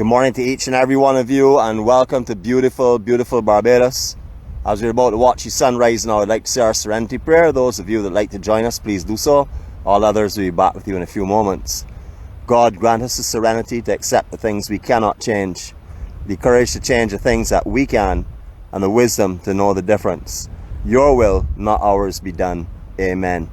Good morning to each and every one of you, and welcome to beautiful, beautiful Barbados. As we're about to watch the sunrise now, I'd like to say our Serenity Prayer. Those of you that like to join us, please do so. All others will be back with you in a few moments. God, grant us the serenity to accept the things we cannot change, the courage to change the things that we can, and the wisdom to know the difference. Your will, not ours, be done. Amen.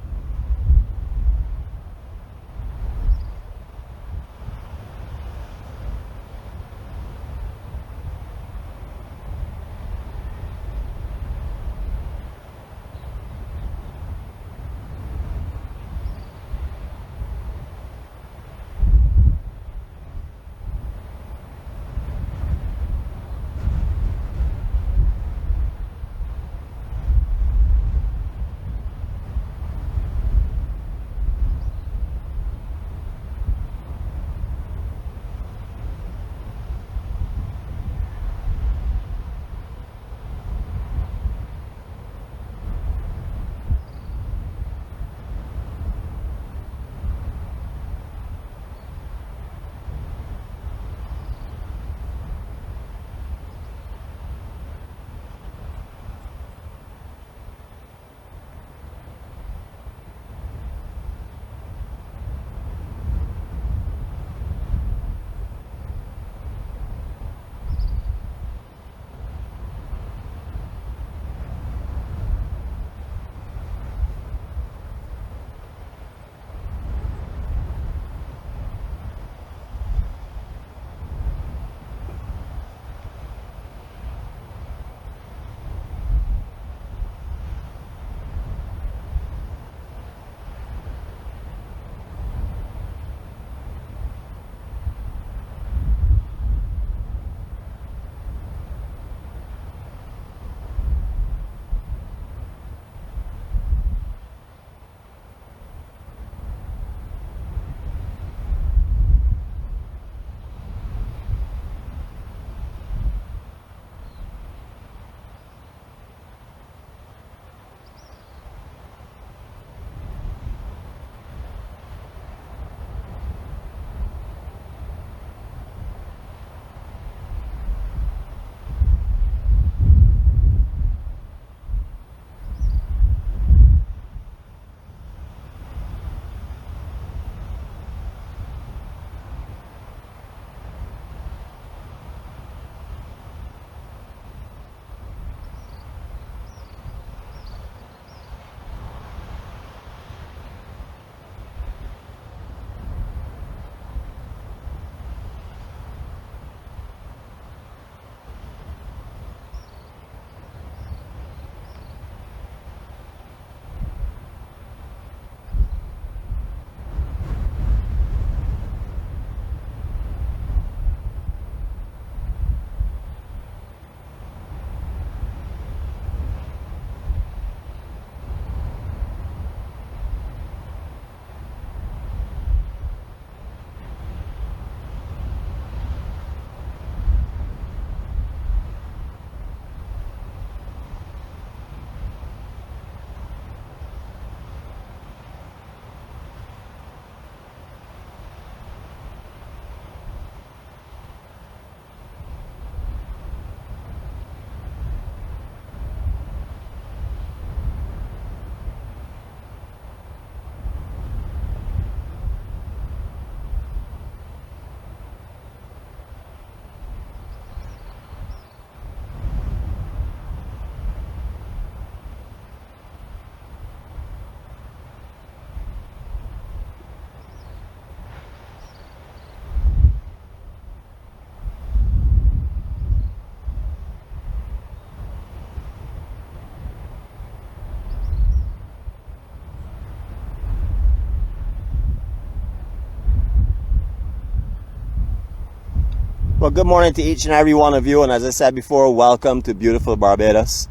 Well, good morning to each and every one of you, and as I said before, welcome to beautiful Barbados.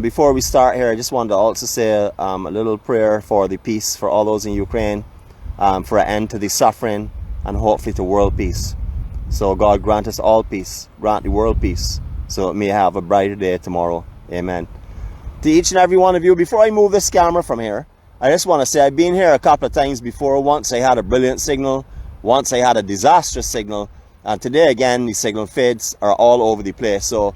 Before we start here, I just wanted to also say a little prayer for the peace for all those in Ukraine, for an end to the suffering, and hopefully to world peace. So God grant us all peace, grant the world peace, so it may have a brighter day tomorrow. Amen. To each and every one of you, before I move this camera from here, I just want to say I've been here a couple of times before. Once I had a brilliant signal, once I had a disastrous signal, And today again, the signal fades are all over the place. So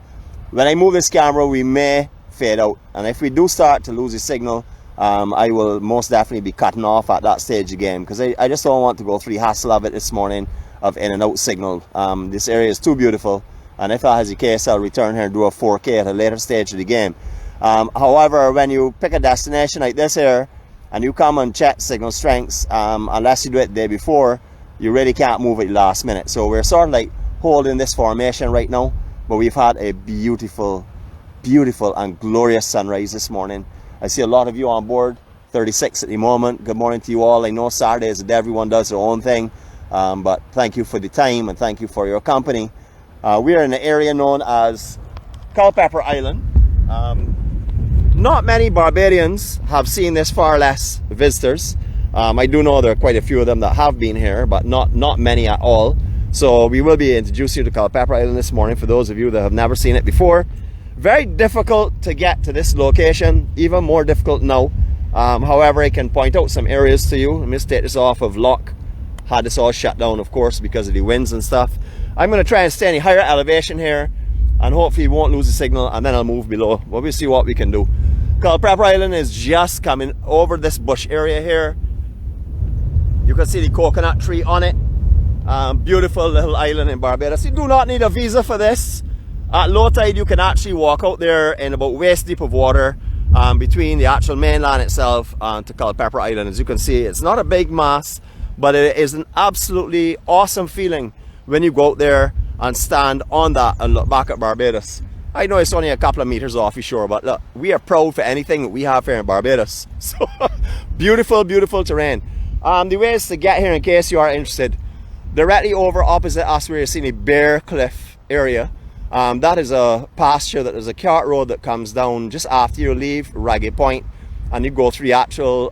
when I move this camera, we may fade out. And if we do start to lose the signal, I will most definitely be cutting off at that stage again, because I just don't want to go through the hassle of it this morning of in and out signal. This area is too beautiful. And if that is the case, I'll return here and do a 4K at a later stage of the game. However, when you pick a destination like this here and you come and check signal strengths, unless you do it the day before, you really can't move at the last minute. So we're sort of like holding this formation right now, but we've had a beautiful, beautiful and glorious sunrise this morning. I see a lot of you on board, 36 at the moment. Good morning to you all. I know Saturday is the day everyone does their own thing, but thank you for the time and thank you for your company. We are in an area known as Culpepper Island. Not many Barbadians have seen this, far less visitors. I do know there are quite a few of them that have been here, but not many at all. So we will be introducing you to Culpepper Island this morning for those of you that have never seen it before. Very difficult to get to this location, even more difficult now. However, I can point out some areas to you. Let me just take this off of lock. Had this all shut down, of course, because of the winds and stuff. I'm going to try and stay in a higher elevation here, and hopefully won't lose the signal, and then I'll move below. Well, we'll see what we can do. Culpepper Island is just coming over this bush area here. You can see the coconut tree on it. Beautiful little island in Barbados. You do not need a visa for this. At low tide, you can actually walk out there in about waist deep of water between the actual mainland itself to Culpepper Island. As you can see, it's not a big mass, but it is an absolutely awesome feeling when you go out there and stand on that and look back at Barbados. I know it's only a couple of meters off the shore, but look, we are proud for anything that we have here in Barbados. So beautiful, beautiful terrain. The ways to get here, in case you are interested, directly over opposite us, where you're seeing a bare cliff area. That is a pasture, that is a cart road that comes down just after you leave Ragged Point, and you go through the actual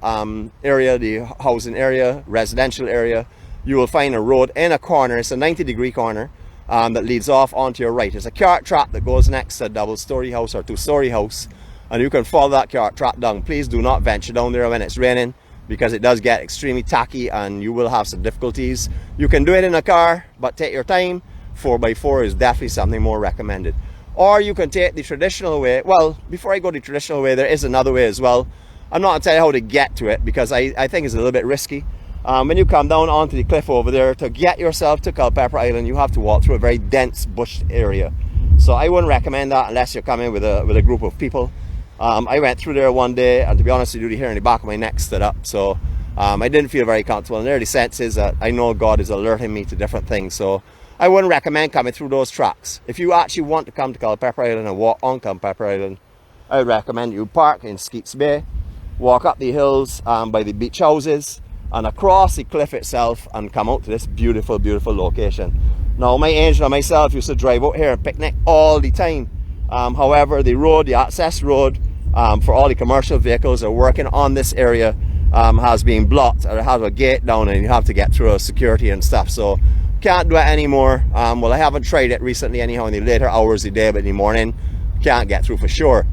area, the housing area, residential area. You will find a road in a corner. It's a 90-degree corner that leads off onto your right. There's a cart track that goes next to a double-story house or two-story house, and you can follow that cart track down. Please do not venture down there when it's raining, because it does get extremely tacky and you will have some difficulties. You can do it in a car, but take your time. 4x4 is definitely something more recommended. Or you can take the traditional way. Well, before I go the traditional way, there is another way as well. I'm not going to tell you how to get to it, because I think it's a little bit risky. When you come down onto the cliff over there, to get yourself to Culpepper Island, you have to walk through a very dense bushed area. So I wouldn't recommend that unless you're coming with a group of people. I went through there one day, and to be honest with you, the hair in the back of my neck stood up. So I didn't feel very comfortable. And there the sense is that I know God is alerting me to different things. So I wouldn't recommend coming through those tracks. If you actually want to come to Culpepper Island and walk on Culpepper Island, I would recommend you park in Skeetes Bay, walk up the hills by the beach houses, and across the cliff itself, and come out to this beautiful, beautiful location. Now, my angel and myself used to drive out here and picnic all the time. However, the road, the access road for all the commercial vehicles are working on this area has been blocked, or it has a gate down, and you have to get through a security and stuff. So can't do it anymore. Well, I haven't tried it recently anyhow in the later hours of the day, but in the morning can't get through for sure.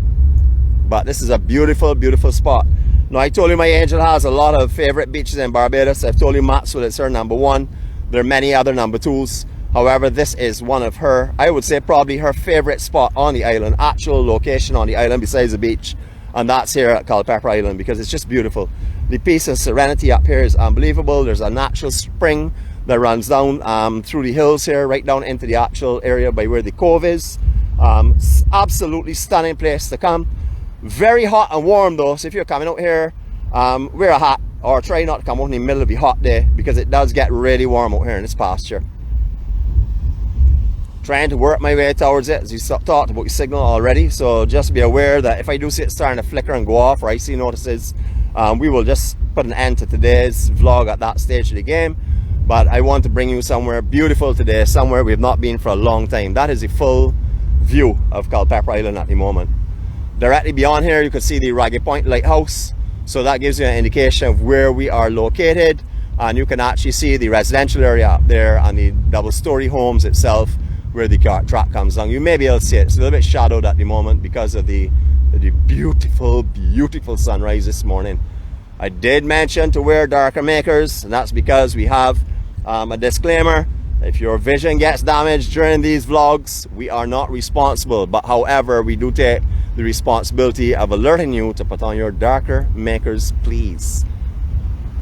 But this is a beautiful, beautiful spot. Now, I told you my angel has a lot of favorite beaches in Barbados. I've told you Maxwell is her number one. There are many other number twos. However, this is one of her, I would say probably her favorite spot on the island, actual location on the island besides the beach. And that's here at Culpepper Island, because it's just beautiful. The piece of serenity up here is unbelievable. There's a natural spring that runs down through the hills here, right down into the actual area by where the cove is. Absolutely stunning place to come. Very hot and warm though, so if you're coming out here, wear a hat, or try not to come out in the middle of the hot day, because it does get really warm out here in this pasture. Trying to work my way towards it, as you talked about your signal already, so just be aware that if I do see it starting to flicker and go off, or I see notices, we will just put an end to today's vlog at that stage of the game. But I want to bring you somewhere beautiful today, somewhere we've not been for a long time. That is the full view of Culpepper Island at the moment. Directly beyond here, you can see the Ragged Point Lighthouse, so that gives you an indication of where we are located, and you can actually see the residential area up there and the double-story homes itself, where the cart track comes down. You may be able to see it. It's a little bit shadowed at the moment because of the beautiful, beautiful sunrise this morning. I did mention to wear darker makers, and that's because we have a disclaimer If your vision gets damaged during these vlogs, we are not responsible. But however, we do take the responsibility of alerting you to put on your darker makers, please.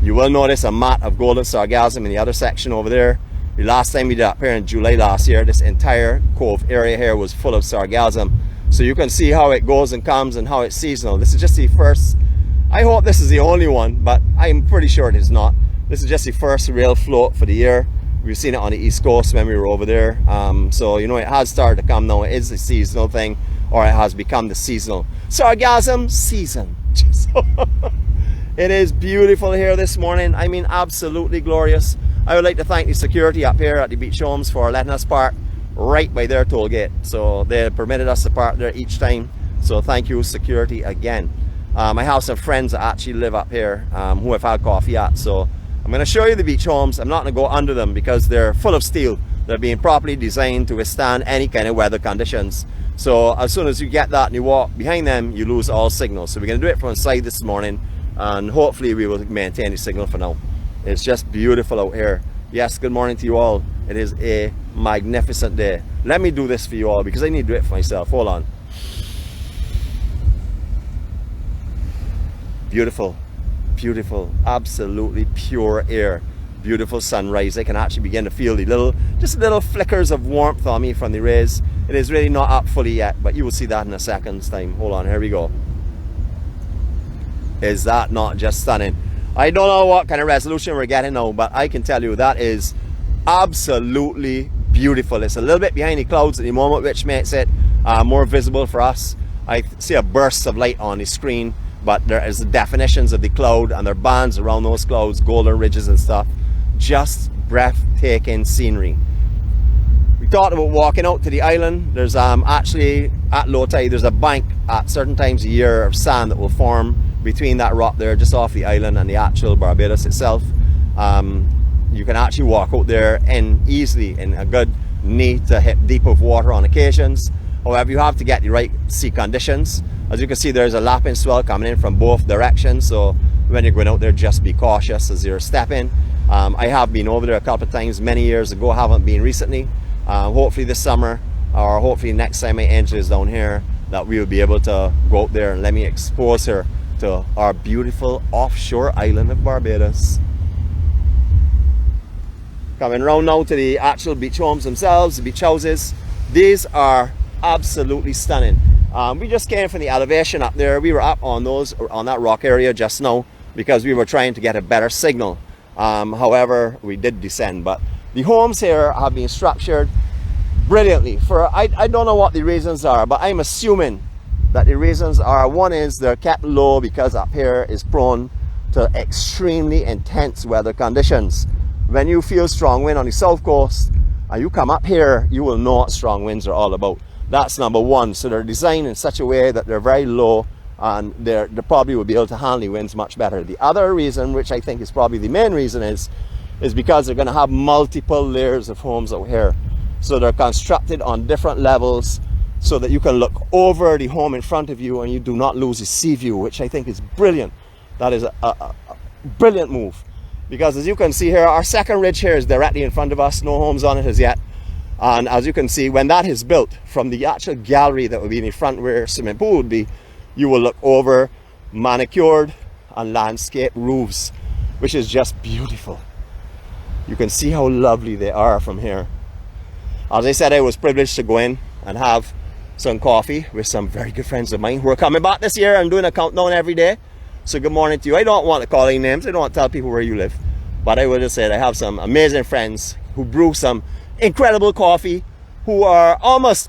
You will notice a mat of golden sargassum in the other section over there. The last time we did up here in July last year, this entire cove area here was full of sargassum. So you can see how it goes and comes and how it's seasonal. This is just the first, I hope this is the only one, but I'm pretty sure it is not. This is just the first real float for the year. We've seen it on the East Coast when we were over there. So, you know, it has started to come now. It is a seasonal thing, or it has become the seasonal sargassum season. It is beautiful here this morning. I mean, absolutely glorious. I would like to thank the security up here at the beach homes for letting us park right by their toll gate. So they permitted us to park there each time. So thank you, security, again. I have some friends that actually live up here who have had coffee at. So I'm going to show you the beach homes. I'm not going to go under them because they're full of steel. They're being properly designed to withstand any kind of weather conditions. So as soon as you get that and you walk behind them, you lose all signal. So we're going to do it from inside this morning, and hopefully we will maintain the signal for now. It's just beautiful out here. Yes, good morning to you all. It is a magnificent day. Let me do this for you all because I need to do it for myself. Hold on. Beautiful. Beautiful, absolutely pure air, beautiful sunrise. I can actually begin to feel the just little flickers of warmth on me from the rays. It is really not up fully yet, but you will see that in a second's time. Hold on, here we go. Is that not just stunning? I don't know what kind of resolution we're getting now, but I can tell you that is absolutely beautiful. It's a little bit behind the clouds at the moment, which makes it more visible for us. I see a burst of light on the screen, but there is the definitions of the cloud and there are bands around those clouds, golden ridges and stuff. Just breathtaking scenery. We thought about walking out to the island. There's actually at low tide there's a bank at certain times a year of sand that will form between that rock there just off the island and the actual Barbados itself. You can actually walk out there easily in a good knee to hip deep of water on occasions. However, you have to get the right sea conditions. As you can see, there's a lapping swell coming in from both directions, so when you're going out there, just be cautious as you're stepping. I have been over there a couple of times many years ago, haven't been recently. Hopefully this summer, or hopefully next time my angel is down here, that we will be able to go out there and let me expose her to our beautiful offshore island of Barbados. Coming round now to the actual beach homes themselves, the beach houses. These are absolutely stunning. We just came from the elevation up there. We were up on that rock area just now because we were trying to get a better signal. However, we did descend, but the homes here have been structured brilliantly. I don't know what the reasons are, but I'm assuming that the reasons are, one is they're kept low because up here is prone to extremely intense weather conditions. When you feel strong wind on the south coast and you come up here, you will know what strong winds are all about. That's number one. So they're designed in such a way that they're very low and they probably will be able to handle the winds much better. The other reason, which I think is probably the main reason, is because they're going to have multiple layers of homes out here. So they're constructed on different levels so that you can look over the home in front of you and you do not lose the sea view, which I think is brilliant. That is a brilliant move. Because as you can see here, our second ridge here is directly in front of us. No homes on it as yet. And as you can see, when that is built, from the actual gallery that will be in the front where swimming pool would be, you will look over manicured and landscaped roofs, which is just beautiful. You can see how lovely they are from here. As I said, I was privileged to go in and have some coffee with some very good friends of mine who are coming back this year. I'm doing a countdown every day. So good morning to you. I don't want to call any names. I don't want to tell people where you live. But I would just say I have some amazing friends who brew some incredible coffee, who are almost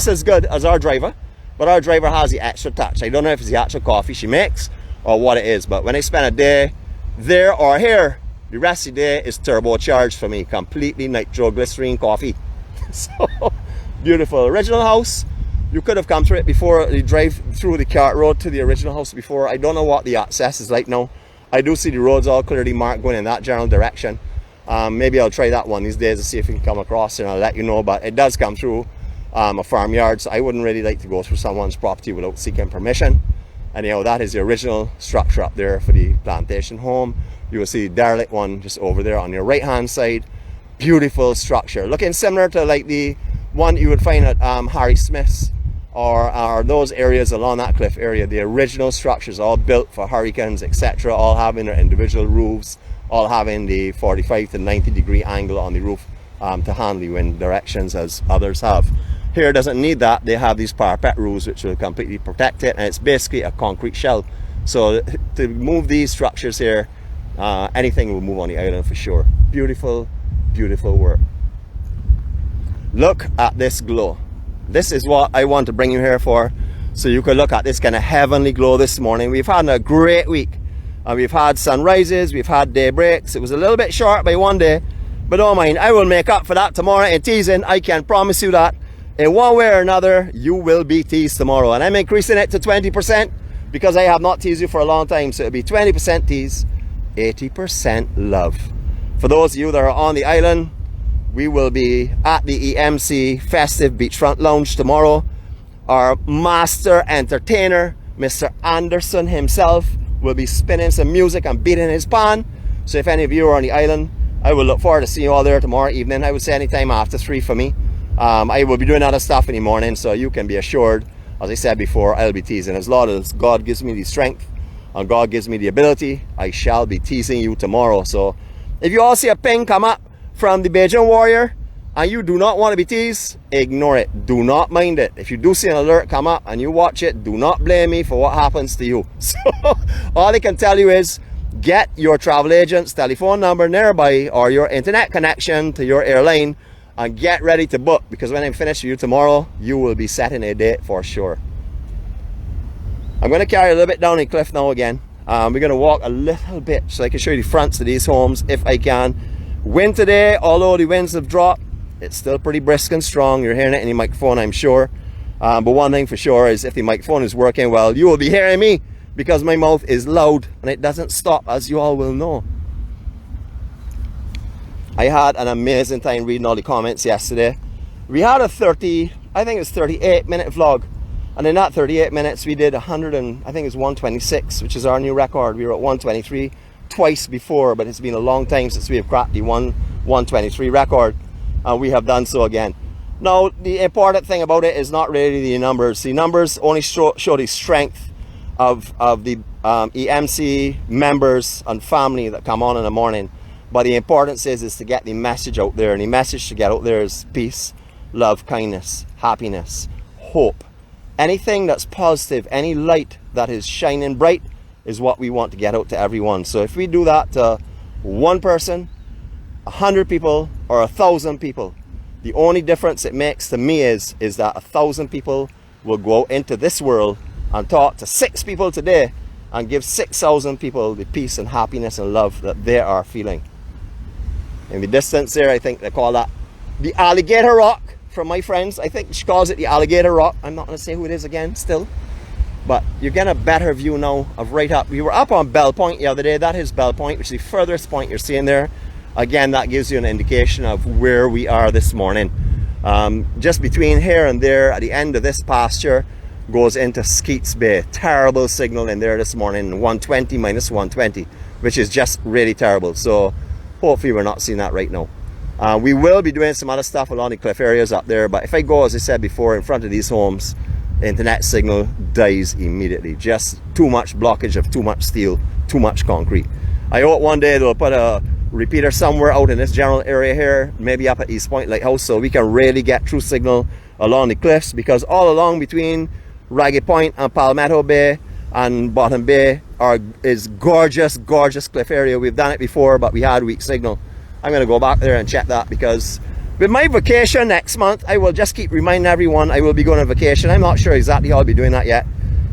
as good as our driver, but our driver has the extra touch. I don't know if it's the actual coffee she makes or what it is, but when I spend a day there or here, the rest of the day is turbocharged for me. Completely nitroglycerine coffee. So beautiful. Original house, you could have come through it before. You drive through the cart road to the original house before. I don't know what the access is like now. I do see the roads all clearly marked going in that general direction. Maybe I'll try that one these days to see if we can come across and I'll let you know, but it does come through a farmyard, so I wouldn't really like to go through someone's property without seeking permission. Anyhow, that is the original structure up there for the plantation home. You will see the derelict one just over there on your right hand side. Beautiful structure, looking similar to like the one you would find at Harry Smith's or those areas along that cliff area. The original structures all built for hurricanes, etc., all having their individual roofs, all having the 45 to 90 degree angle on the roof to handle the wind directions as others have. Here doesn't need that. They have these parapet roofs which will completely protect it, and it's basically a concrete shell. So to move these structures here, anything will move on the island for sure. Beautiful, beautiful work. Look at this glow. This is what I want to bring you here for, so you can look at this kind of heavenly glow this morning. We've had a great week. We've had sunrises, we've had day breaks. It was a little bit short by one day, but don't mind, I will make up for that tomorrow in teasing. I can promise you that. In one way or another, you will be teased tomorrow. And I'm increasing it to 20% because I have not teased you for a long time. So it'll be 20% tease, 80% love. For those of you that are on the island, we will be at the EMC Festive Beachfront Lounge tomorrow. Our master entertainer, Mr. Anderson himself, will be spinning some music and beating his pan. So if any of you are on the island, I will look forward to seeing you all there tomorrow evening. I would say anytime after 3 for me. I will be doing other stuff in the morning, so you can be assured, as I said before, I'll be teasing. As long as God gives me the strength and God gives me the ability, I shall be teasing you tomorrow. So if you all see a ping come up from the Beijing Warrior and you do not want to be teased, ignore it. Do not mind it. If you do see an alert come up and you watch it, do not blame me for what happens to you. So all I can tell you is get your travel agent's telephone number nearby or your internet connection to your airline and get ready to book, because when I'm finished with you tomorrow, you will be setting a date for sure. I'm going to carry a little bit down the cliff now again. We're going to walk a little bit so I can show you the fronts of these homes if I can. Wind today, although the winds have dropped, it's still pretty brisk and strong. You're hearing it in the microphone, I'm sure. But one thing for sure is if the microphone is working well, you will be hearing me, because my mouth is loud and it doesn't stop, as you all will know. I had an amazing time reading all the comments yesterday. We had a 38-minute vlog, and in that 38 minutes we did 126, which is our new record. We were at 123 twice before, but it's been a long time since we have cracked the 123 record, and we have done so again. Now, the important thing about it is not really the numbers. The numbers only show the strength of the EMC members and family that come on in the morning. But the importance is to get the message out there, and the message to get out there is peace, love, kindness, happiness, hope. Anything that's positive, any light that is shining bright is what we want to get out to everyone. So if we do that to one person, 100 people, or 1,000 people, the only difference it makes to me is that 1,000 people will go out into this world and talk to 6 people today and give 6,000 people the peace and happiness and love that they are feeling. In the distance there, I think they call that the Alligator Rock from my friends. I think she calls it the Alligator Rock. I'm not going to say who it is again still. But you're getting a better view now of right up. We were up on Bell Point the other day. That is Bell Point, which is the furthest point you're seeing there. Again, that gives you an indication of where we are this morning. Just between here and there, at the end of this pasture, goes into Skeetes Bay. Terrible signal in there this morning, 120 minus 120, which is just really terrible. So hopefully we're not seeing that right now. We will be doing some other stuff along the cliff areas up there, but if I go, as I said before, in front of these homes, the internet signal dies immediately. Just too much blockage of too much steel, too much concrete. I hope one day they'll put a repeater somewhere out in this general area here, maybe up at East Point Lighthouse, so we can really get true signal along the cliffs, because all along between Ragged Point and Palmetto Bay and Bottom Bay is gorgeous cliff area. We've done it before, but we had weak signal. I'm going to go back there and check that, because with my vacation next month, I will just keep reminding everyone I will be going on vacation. I'm not sure exactly how I'll be doing that yet,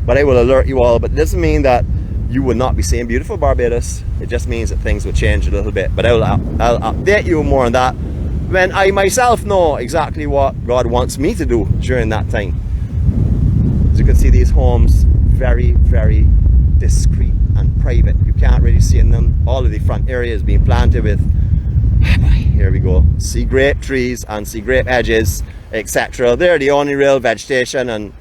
but I will alert you all. But it doesn't mean that you will not be seeing beautiful Barbados. It just means that things will change a little bit. But I'll update you more on that when I myself know exactly what God wants me to do during that time. As you can see, these homes very, very discreet and private. You can't really see in them. All of the front area is being planted with, here we go, sea grape trees and sea grape hedges, etc. They're the only real vegetation and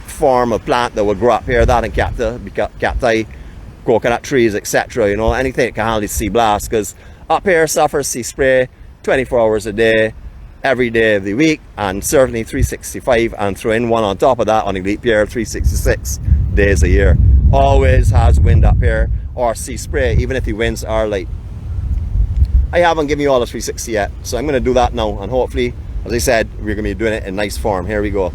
form of plant that will grow up here. That and cacti, coconut trees, etc. You know, anything that can handle the sea blast, because up here suffers sea spray 24 hours a day, every day of the week, and certainly 365, and throw in one on top of that on a leap year, 366 days a year. Always has wind up here, or sea spray, even if the winds are light. I haven't given you all the 360 yet, so I'm going to do that now, and hopefully, as I said, we're going to be doing it in nice form. Here we go.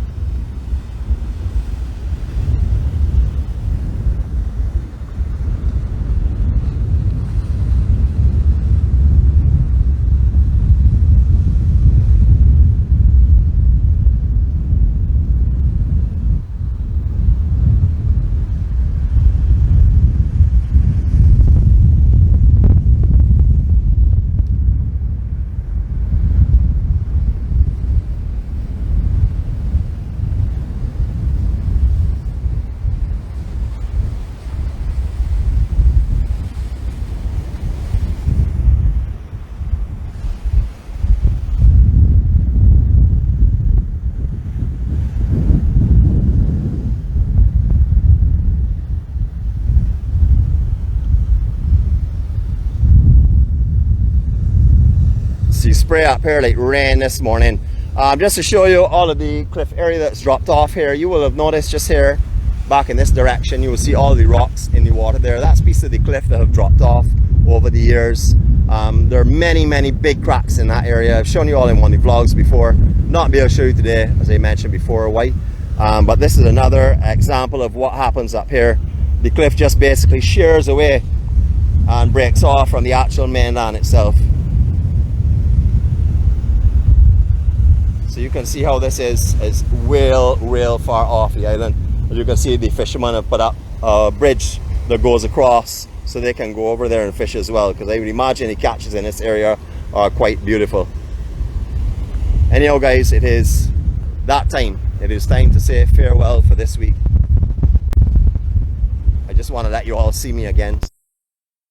Spray up here like rain this morning. Just to show you all of the cliff area that's dropped off here, you will have noticed just here back in this direction you will see all the rocks in the water there. That's a piece of the cliff that have dropped off over the years. There are many big cracks in that area. I've shown you all in one of the vlogs before, not be able to show you today, as I mentioned before, why. But this is another example of what happens up here. The cliff just basically shears away and breaks off from the actual mainland itself. So you can see how this is real far off the island. As you can see, the fishermen have put up a bridge that goes across so they can go over there and fish as well, because I would imagine the catches in this area are quite beautiful. Anyhow guys, it is that time. It is time to say farewell for this week. I just want to let you all see me again,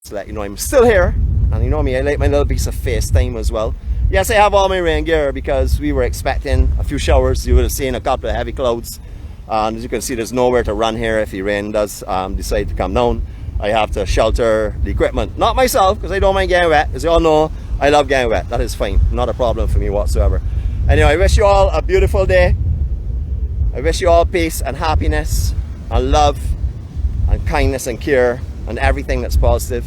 to let you know I'm still here. And you know me, I like my little piece of FaceTime as well. Yes, I have all my rain gear because we were expecting a few showers. You would have seen a couple of heavy clouds. And as you can see, there's nowhere to run here if the rain does decide to come down. I have to shelter the equipment. Not myself, because I don't mind getting wet. As you all know, I love getting wet. That is fine. Not a problem for me whatsoever. Anyway, I wish you all a beautiful day. I wish you all peace and happiness and love and kindness and care and everything that's positive.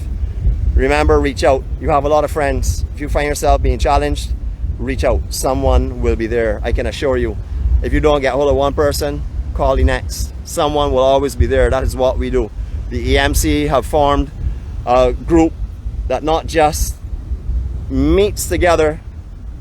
Remember, reach out. You have a lot of friends. If you find yourself being challenged, reach out. Someone will be there. I can assure you. If you don't get hold of one person, call the next. Someone will always be there. That is what we do. The EMC have formed a group that not just meets together,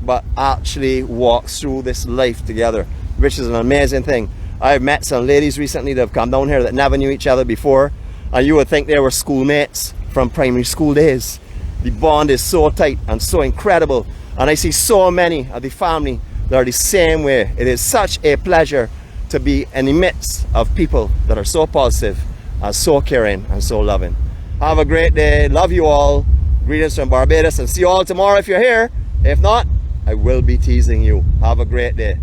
but actually walks through this life together, which is an amazing thing. I've met some ladies recently that have come down here that never knew each other before, and you would think they were schoolmates from primary school days. The bond is so tight and so incredible, and I see so many of the family that are the same way. It is such a pleasure to be in the midst of people that are so positive and so caring and so loving. Have a great day. Love you all. Greetings from Barbados, and see you all tomorrow if you're here. If not, I will be teasing you. Have a great day.